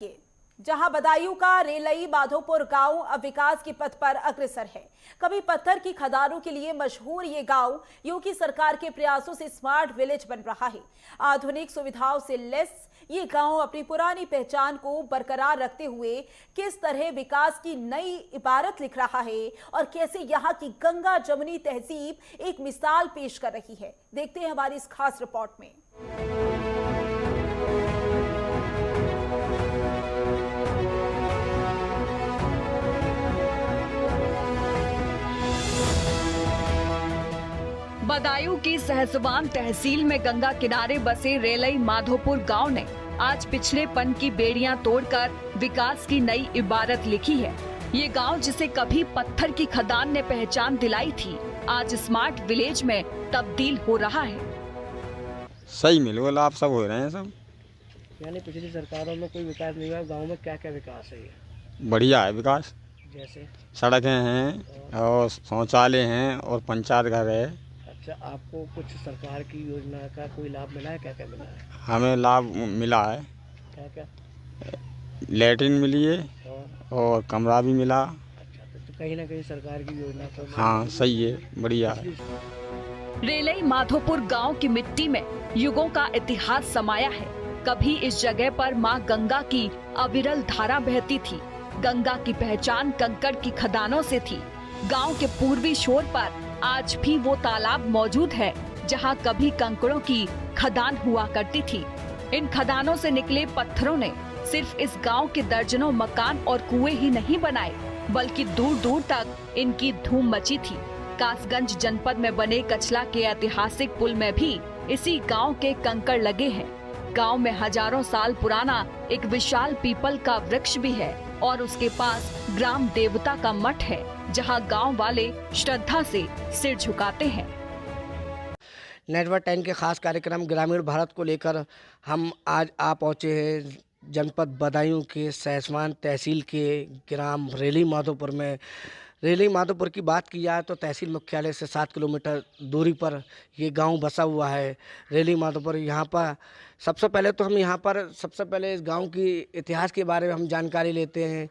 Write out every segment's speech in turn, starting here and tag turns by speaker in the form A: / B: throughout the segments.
A: जहां बदायूं का रेलई माधोपुर गांव अब विकास के पथ पर अग्रसर है। कभी पत्थर की खदानों के लिए मशहूर ये गांव योगी सरकार के प्रयासों से स्मार्ट विलेज बन रहा है। आधुनिक सुविधाओं से लैस ये गांव अपनी पुरानी पहचान को बरकरार रखते हुए किस तरह विकास की नई इबारत लिख रहा है और कैसे यहां की गंगा जमुनी तहजीब एक मिसाल पेश कर रही है, देखते हैं हमारी इस खास रिपोर्ट में।
B: बदायूं की सहसवान तहसील में गंगा किनारे बसे रेलई माधोपुर गांव ने आज पिछड़ेपन की बेड़ियां तोड़कर विकास की नई इबारत लिखी है। ये गांव जिसे कभी पत्थर की खदान ने पहचान दिलाई थी, आज स्मार्ट विलेज में तब्दील हो रहा है।
C: सही मिलो लाभ सब हो रहे हैं सब।
D: यानी पिछली सरकारों में कोई विकास नहीं हुआ, गांव में क्या क्या विकास है? ये
C: बढ़िया है विकास,
D: जैसे
C: सड़कें हैं और शौचालय हैं और पंचायत घर है।
D: अच्छा, आपको कुछ सरकार की योजना का कोई लाभ मिला है? क्या क्या मिला है?
C: हमें लाभ मिला है,
D: क्या क्या?
C: लैट्रिन मिली है और कमरा भी मिला।
D: अच्छा, तो कहीं ना कहीं सरकार की योजना तो
C: हाँ सही है, बढ़िया है।
B: रेलई माधोपुर गांव की मिट्टी में युगों का इतिहास समाया है। कभी इस जगह पर मां गंगा की अविरल धारा बहती थी। गंगा की पहचान कंकड़ की खदानों से थी। गांव के पूर्वी छोर पर आज भी वो तालाब मौजूद है जहां कभी कंकड़ों की खदान हुआ करती थी। इन खदानों से निकले पत्थरों ने सिर्फ इस गांव के दर्जनों मकान और कुएं ही नहीं बनाए, बल्कि दूर दूर तक इनकी धूम मची थी। कासगंज जनपद में बने कचला के ऐतिहासिक पुल में भी इसी गांव के कंकड़ लगे हैं। गांव में हजारों साल पुराना एक विशाल पीपल का वृक्ष भी है और उसके पास ग्राम देवता का मठ है जहां गांव वाले श्रद्धा से सिर झुकाते हैं।
D: नेटवर्क 10 के खास कार्यक्रम ग्रामीण भारत को लेकर हम आज आ पहुंचे हैं जनपद बदायूं के सहसवान तहसील के ग्राम रेलई माधोपुर में। रेलई माधोपुर की बात की जाए तो तहसील मुख्यालय से 7 किलोमीटर दूरी पर ये गांव बसा हुआ है रेलई माधोपुर। यहाँ पर सबसे पहले इस गांव की इतिहास के बारे में हम जानकारी लेते हैं।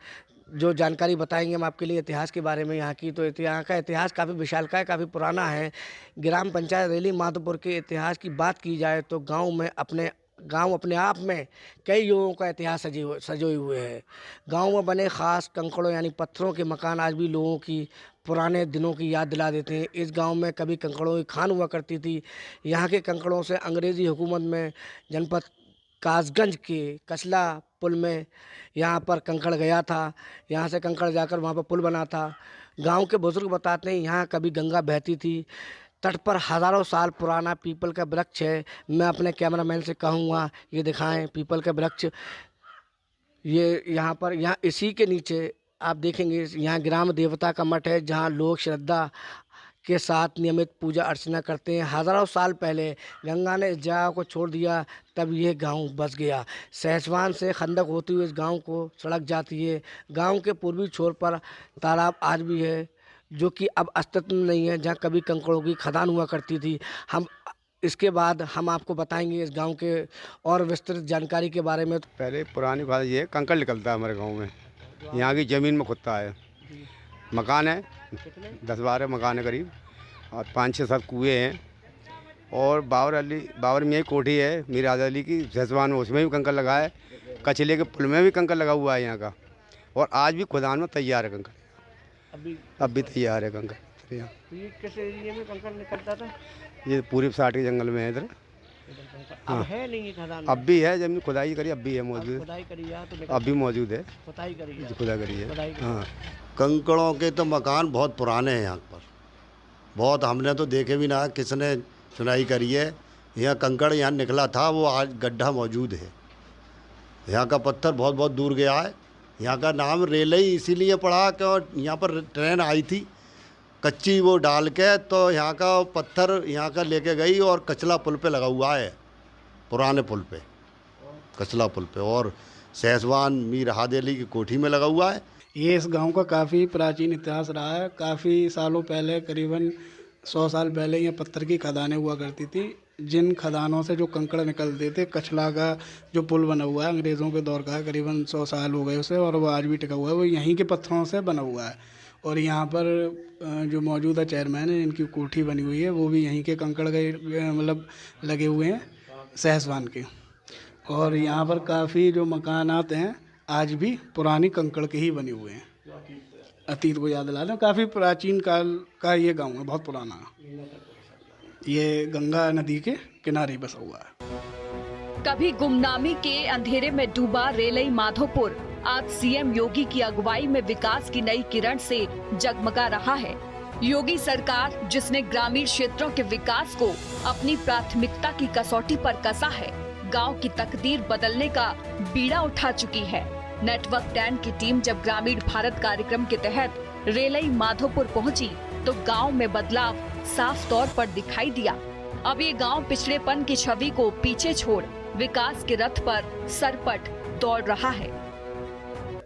D: जो जानकारी बताएंगे हम आपके लिए इतिहास के बारे में यहाँ की, तो यहाँ का इतिहास काफ़ी विशालकाय, काफ़ी पुराना है। ग्राम पंचायत रेलई माधोपुर के इतिहास की बात की जाए तो गांव अपने आप में कई युगों का इतिहास सजे हुए हैं। गांव में बने खास कंकड़ों यानी पत्थरों के मकान आज भी लोगों की पुराने दिनों की याद दिला देते हैं। इस गांव में कभी कंकड़ों की खान हुआ करती थी। यहाँ के कंकड़ों से अंग्रेज़ी हुकूमत में जनपद कासगंज के कचला पुल में यहाँ पर कंकड़ गया था। यहाँ से कंकड़ जाकर वहाँ पर पुल बना था। गांव के बुजुर्ग बताते हैं यहाँ कभी गंगा बहती थी। तट पर हज़ारों साल पुराना पीपल का वृक्ष है। मैं अपने कैमरामैन से कहूँगा ये दिखाएं पीपल का वृक्ष। ये यहाँ इसी के नीचे आप देखेंगे यहाँ ग्राम देवता का मठ है जहाँ लोग श्रद्धा के साथ नियमित पूजा अर्चना करते हैं। हज़ारों साल पहले गंगा ने इस जगह को छोड़ दिया, तब ये गांव बस गया। सहसवान से खंडक होती हुई इस गांव को सड़क जाती है। गांव के पूर्वी छोर पर तालाब आज भी है जो कि अब अस्तित्व में नहीं है, जहां कभी कंकड़ों की खदान हुआ करती थी। इसके बाद हम आपको बताएंगे इस गांव के और विस्तृत जानकारी के बारे में।
C: पहले पुरानी बात ये कंकड़ निकलता है हमारे गाँव में, यहाँ की ज़मीन में खुदता है। मकान है 10-12 मकान है करीब, और 5-6-7 कुएँ हैं। और बाबर में कोठी है मीराज अली की सहसवान में, उसमें भी कंकड़ लगा है। कचले के पुल में भी कंकड़ लगा हुआ है यहाँ का। और आज भी खुदान में तैयार है कंकड़, अब भी तैयार है कंकड़।
D: तो ये किस एरिया में कंकड़ निकलता था?
C: ये पूरी साइड के जंगल में है इधर।
D: अब है नहीं खदान?
C: अब भी है, जमीन खुदाई करी अब भी है मौजूद,
D: खुदाई करी तो
C: अब भी मौजूद है।
D: खुदाई करी
C: खुदा करी है। हाँ,
E: कंकड़ों के तो मकान बहुत पुराने हैं यहाँ पर, बहुत हमने तो देखे भी ना, किसने सुनाई करी है। यहाँ कंकड़ यहाँ निकला था, वो आज गड्ढा मौजूद है। यहाँ का पत्थर बहुत बहुत दूर गया है। यहाँ का नाम रेलई इसीलिए पड़ा कि यहाँ पर ट्रेन आई थी कच्ची, वो डाल के तो यहाँ का पत्थर यहाँ का लेके गई और कचला पुल पे लगा हुआ है, पुराने पुल पे, कचला पुल पे। और सहसवान मीर हाद अली की कोठी में लगा हुआ है।
F: ये इस गांव का काफ़ी प्राचीन इतिहास रहा है। काफ़ी सालों पहले, करीबन 100 साल पहले, ये पत्थर की खदानें हुआ करती थी। जिन खदानों से जो कंकड़ निकलते थे, कछला का जो पुल बना हुआ है अंग्रेज़ों के दौर का है, करीबन 100 साल हो गए उसे, और वो आज भी टिका हुआ है, वो यहीं के पत्थरों से बना हुआ है। और यहाँ पर जो मौजूदा चेयरमैन है, इनकी कोठी बनी हुई है, वो भी यहीं के कंकड़ के मतलब लगे हुए हैं, सहसवान के। और यहाँ पर काफ़ी जो मकानात हैं आज भी पुरानी कंकड़ के ही बने हुए हैं, अतीत को याद दिलाते हैं। काफ़ी प्राचीन काल का ये गांव है, बहुत पुराना। ये गंगा नदी के किनारे बसा हुआ है।
B: कभी गुमनामी के अंधेरे में डूबा रेलई माधोपुर आज सीएम योगी की अगुवाई में विकास की नई किरण से जगमगा रहा है। योगी सरकार जिसने ग्रामीण क्षेत्रों के विकास को अपनी प्राथमिकता की कसौटी पर कसा है, गांव की तकदीर बदलने का बीड़ा उठा चुकी है। नेटवर्क 10 की टीम जब ग्रामीण भारत कार्यक्रम के तहत रेलई माधोपुर पहुंची तो गांव में बदलाव साफ तौर पर दिखाई दिया। अब ये गांव पिछड़ेपन की छवि को पीछे छोड़ विकास के रथ पर सरपट दौड़ रहा है।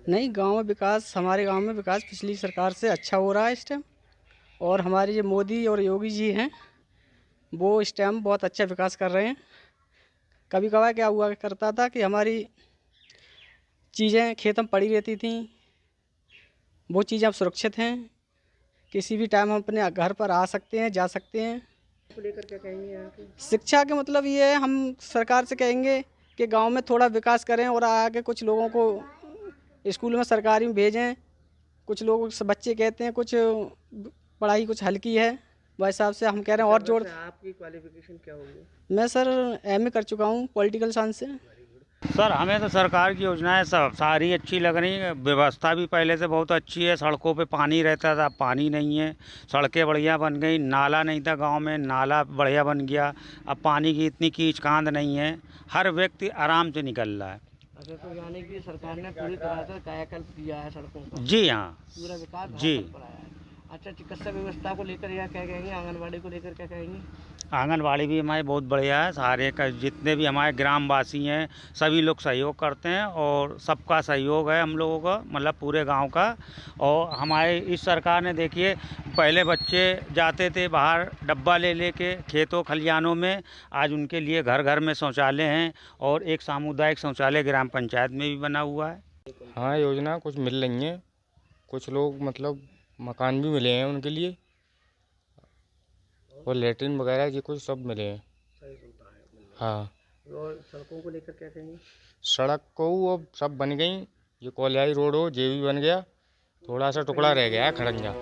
G: नहीं, गांव में विकास, हमारे गांव में विकास पिछली सरकार से अच्छा हो रहा है इस टाइम। और हमारे जो मोदी और योगी जी हैं वो इस टाइम बहुत अच्छा विकास कर रहे हैं। कभी कभार क्या हुआ करता था कि हमारी चीज़ें खेत में पड़ी रहती थी, वो चीज़ें अब सुरक्षित हैं। किसी भी टाइम हम अपने घर पर आ सकते हैं, जा सकते हैं। लेकर क्या कहेंगे यहाँ की शिक्षा के मतलब ये है, हम सरकार से कहेंगे कि गांव में थोड़ा विकास करें और आगे कुछ लोगों को स्कूल में सरकारी में भेजें। कुछ लोग बच्चे कहते हैं कुछ पढ़ाई कुछ हल्की है, वह हिसाब से हम कह रहे हैं और जोड़। आपकी क्वालिफिकेशन क्या होगी? मैं सर एमए कर चुका हूँ पॉलिटिकल साइंस से।
H: सर हमें तो सरकार की योजनाएं सब सारी अच्छी लग रही हैं। व्यवस्था भी पहले से बहुत अच्छी है। सड़कों पे पानी रहता था, पानी नहीं है। सड़कें बढ़िया बन गई। नाला नहीं था गांव में, नाला बढ़िया बन गया। अब पानी की इतनी कीचकांद नहीं है, हर व्यक्ति आराम से निकल रहा है।
G: अच्छा, तो यानी कि सरकार ने पूरी तरह से कायाकल्प किया है सड़कों का?
H: जी हाँ,
G: पूरा विकास
H: जी।
G: अच्छा, चिकित्सा व्यवस्था को लेकर या क्या कहेंगे, आंगनबाड़ी को लेकर क्या कहेंगे?
H: आंगनबाड़ी भी हमारे बहुत बढ़िया है। सारे का जितने भी हमारे ग्रामवासी हैं सभी लोग सहयोग करते हैं और सबका सहयोग है हम लोगों का, मतलब पूरे गांव का। और हमारे इस सरकार ने देखिए, पहले बच्चे जाते थे बाहर डब्बा ले लेके खेतों खलिहानों में, आज उनके लिए घर घर में शौचालय हैं और एक सामुदायिक शौचालय ग्राम पंचायत में भी बना हुआ है।
I: हाँ, योजना कुछ मिल रही हैं। कुछ लोग मतलब मकान भी मिले हैं उनके लिए, और लेटरिन वगैरह की कुछ सब मिले हैं। हाँ।
G: और सड़कों को लेकर क्या कहेंगे?
I: सड़क को अब सब बन गई। ये कोलियाई रोड हो, ये भी बन गया। थोड़ा सा टुकड़ा रह गया है खड़ंजा।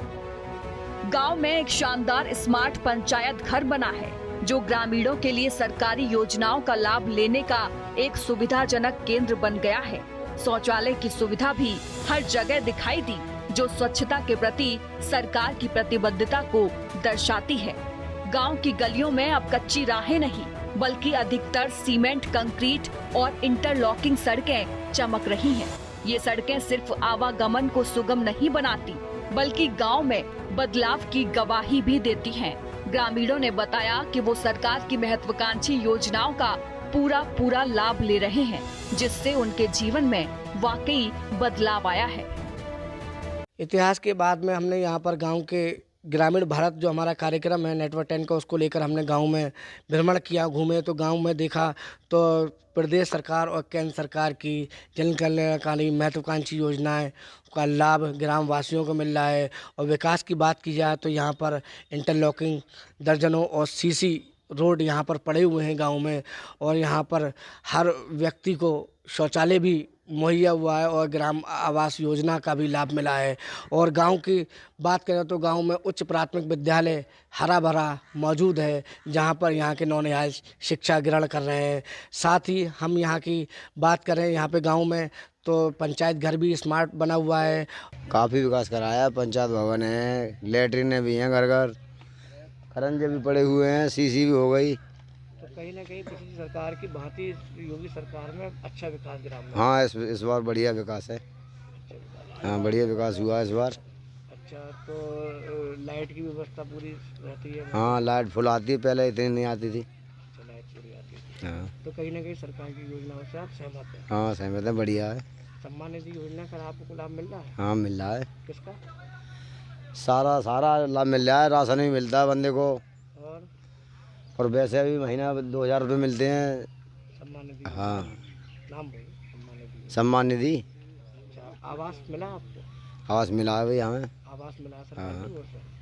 B: गांव में एक शानदार स्मार्ट पंचायत घर बना है जो ग्रामीणों के लिए सरकारी योजनाओं का लाभ लेने का एक सुविधाजनक केंद्र बन गया है। शौचालय की सुविधा भी हर जगह दिखाई दी, जो स्वच्छता के प्रति सरकार की प्रतिबद्धता को दर्शाती है। गांव की गलियों में अब कच्ची राहें नहीं, बल्कि अधिकतर सीमेंट, कंक्रीट और इंटरलॉकिंग सड़कें चमक रही हैं। ये सड़कें सिर्फ आवागमन को सुगम नहीं बनाती, बल्कि गांव में बदलाव की गवाही भी देती हैं। ग्रामीणों ने बताया कि वो सरकार की महत्वाकांक्षी योजनाओं का पूरा लाभ ले रहे हैं, जिससे उनके जीवन में वाकई बदलाव आया है।
D: इतिहास के बाद में हमने यहाँ पर गांव के ग्रामीण भारत जो हमारा कार्यक्रम है नेटवर्क 10 का, उसको लेकर हमने गांव में भ्रमण किया, घूमे। तो गांव में देखा तो प्रदेश सरकार और केंद्र सरकार की जन कल्याणकारी महत्वाकांक्षी योजनाएं का लाभ ग्रामवासियों को मिल रहा है। और विकास की बात की जाए तो यहाँ पर इंटरलॉकिंग दर्जनों और सीसी रोड यहाँ पर पड़े हुए हैं गांव में, और यहाँ पर हर व्यक्ति को शौचालय भी मुहैया हुआ है और ग्राम आवास योजना का भी लाभ मिला है। और गांव की बात करें तो गांव में उच्च प्राथमिक विद्यालय हरा भरा मौजूद है, जहां पर यहाँ के नौनिहाल शिक्षा ग्रहण कर रहे हैं। साथ ही हम यहाँ की बात करें यहाँ पे गांव में तो पंचायत घर भी स्मार्ट बना हुआ है।
J: काफ़ी विकास कराया है। पंचायत भवन है, लेटरिन भी हैं घर घर, खरंजे भी पड़े हुए हैं, सीसी भी हो गई।
G: कहीं ना कहीं पिछली सरकार की भांति योगी सरकार में अच्छा विकास ग्राम में।
J: हाँ, इस बार बढ़िया विकास है। हाँ, बढ़िया विकास हुआ इस बार।
G: अच्छा, तो लाइट की व्यवस्था पूरी रहती है?
J: हाँ, लाइट फुल आती है, पहले इतनी नहीं आती थी।
G: अच्छा, लाइट पूरी आती थी।
J: हाँ,
G: तो कहीं ना कहीं सरकार की योजनाओं से आप सहमत हैं?
J: हाँ, सहमत है, बढ़िया है।
G: सम्मान निधि योजना का आपको लाभ मिल रहा है?
J: हाँ, मिल रहा है।
G: किसका?
J: सारा लाभ मिल रहा है। राशन भी मिलता है बंदे को, और वैसे भी महीना 2000 रुपये मिलते हैं।
D: सम्मान निधि?
J: हाँ।
D: नाम बोलिए। सम्मान निधि।
J: सम्मान निधि।
D: अच्छा, आवास मिला आपको?
J: आवास मिला है भाई हमें।
D: आवास मिला सरकार की ओर से?